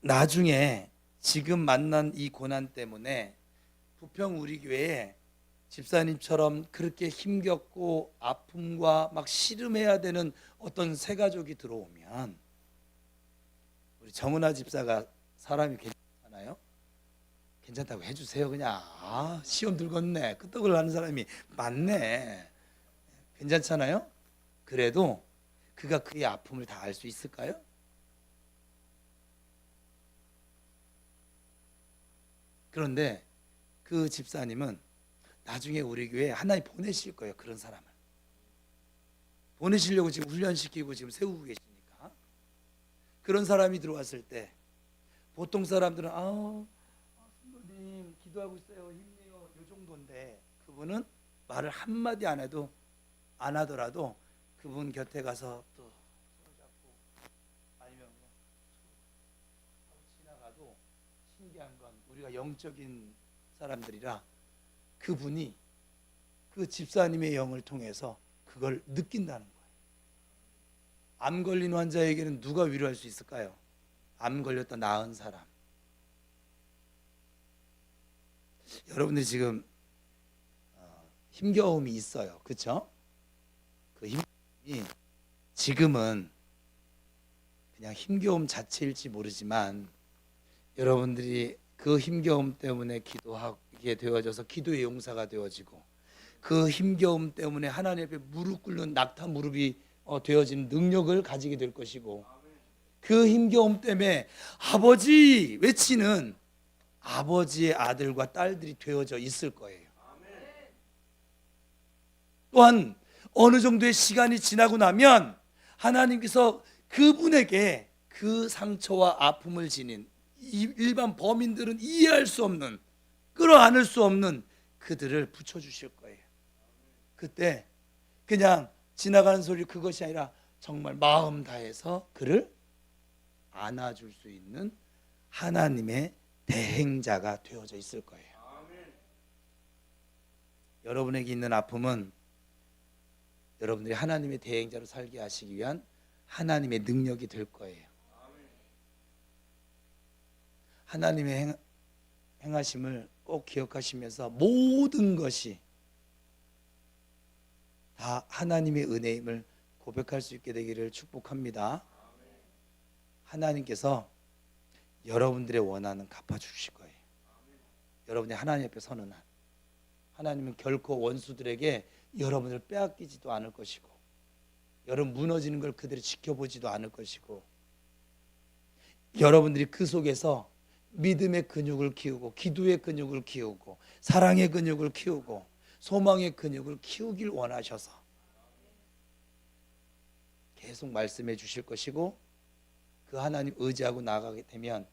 S1: 나중에 지금 만난 이 고난 때문에 부평 우리 교회에 집사님처럼 그렇게 힘겹고 아픔과 막 씨름해야 되는 어떤 새 가족이 들어오면 우리 정은아 집사가 사람이 괜찮아요? 괜찮다고 해주세요. 그냥 시험 들겠네 끄떡을 하는 사람이 많네. 괜찮잖아요? 그래도 그가 그의 아픔을 다 알 수 있을까요? 그런데 그 집사님은 나중에 우리 교회에 하나님 보내실 거예요. 그런 사람을 보내시려고 지금 훈련시키고 지금 세우고 계시니까 그런 사람이 들어왔을 때 보통 사람들은 선생님 기도하고 있어요 힘내요 요 정도인데 그분은 말을 한마디 안 하더라도 그분 곁에 가서 또 손잡고 아니면 하고 지나가도 신기한 건 우리가 영적인 사람들이라 그분이 그 집사님의 영을 통해서 그걸 느낀다는 거예요. 암 걸린 환자에게는 누가 위로할 수 있을까요? 암 걸렸다 나은 사람. 여러분들이 지금 힘겨움이 있어요. 그렇죠? 그 힘겨움이 지금은 그냥 힘겨움 자체일지 모르지만 여러분들이 그 힘겨움 때문에 기도하게 되어져서 기도의 용사가 되어지고 그 힘겨움 때문에 하나님 앞에 무릎 꿇는 낙타 무릎이 되어지는 능력을 가지게 될 것이고 그 힘겨움 때문에 아버지 외치는 아버지의 아들과 딸들이 되어져 있을 거예요. 또한 어느 정도의 시간이 지나고 나면 하나님께서 그분에게 그 상처와 아픔을 지닌 일반 범인들은 이해할 수 없는, 끌어안을 수 없는 그들을 붙여주실 거예요. 그때 그냥 지나가는 소리 그것이 아니라 정말 마음 다해서 그를 안아줄 수 있는 하나님의 대행자가 되어져 있을 거예요. 여러분에게 있는 아픔은 여러분들이 하나님의 대행자로 살게 하시기 위한 하나님의 능력이 될 거예요. 하나님의 행하심을 꼭 기억하시면서 모든 것이 다 하나님의 은혜임을 고백할 수 있게 되기를 축복합니다. 하나님께서 여러분들의 원한은 갚아주실 거예요. 여러분이 하나님 앞에 서는 한 하나님은 결코 원수들에게 여러분을 빼앗기지도 않을 것이고 여러분 무너지는 걸 그들이 지켜보지도 않을 것이고 여러분들이 그 속에서 믿음의 근육을 키우고 기도의 근육을 키우고 사랑의 근육을 키우고 소망의 근육을 키우길 원하셔서 계속 말씀해 주실 것이고 그 하나님 의지하고 나가게 되면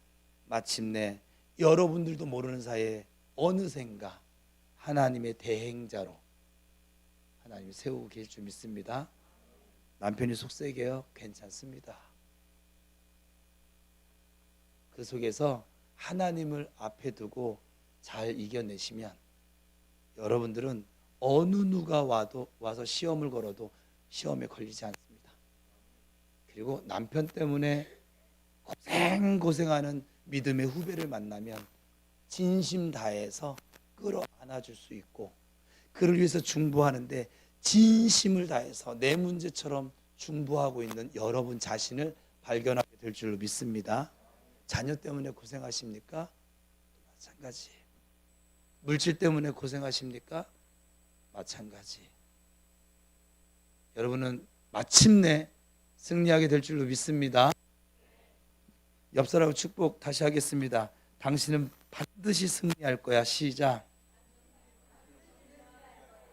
S1: 마침내 여러분들도 모르는 사이에 어느샌가 하나님의 대행자로 하나님이 세우고 계실 줄 믿습니다. 남편이 속세게요? 괜찮습니다. 그 속에서 하나님을 앞에 두고 잘 이겨내시면 여러분들은 어느 누가 와서 시험을 걸어도 시험에 걸리지 않습니다. 그리고 남편 때문에 고생하는 믿음의 후배를 만나면 진심 다해서 끌어안아줄 수 있고 그를 위해서 중보하는데 진심을 다해서 내 문제처럼 중보하고 있는 여러분 자신을 발견하게 될 줄로 믿습니다. 자녀 때문에 고생하십니까? 마찬가지. 물질 때문에 고생하십니까? 마찬가지. 여러분은 마침내 승리하게 될 줄로 믿습니다. 옆 사람하고 축복 다시 하겠습니다. 당신은 반드시 승리할 거야. 시작.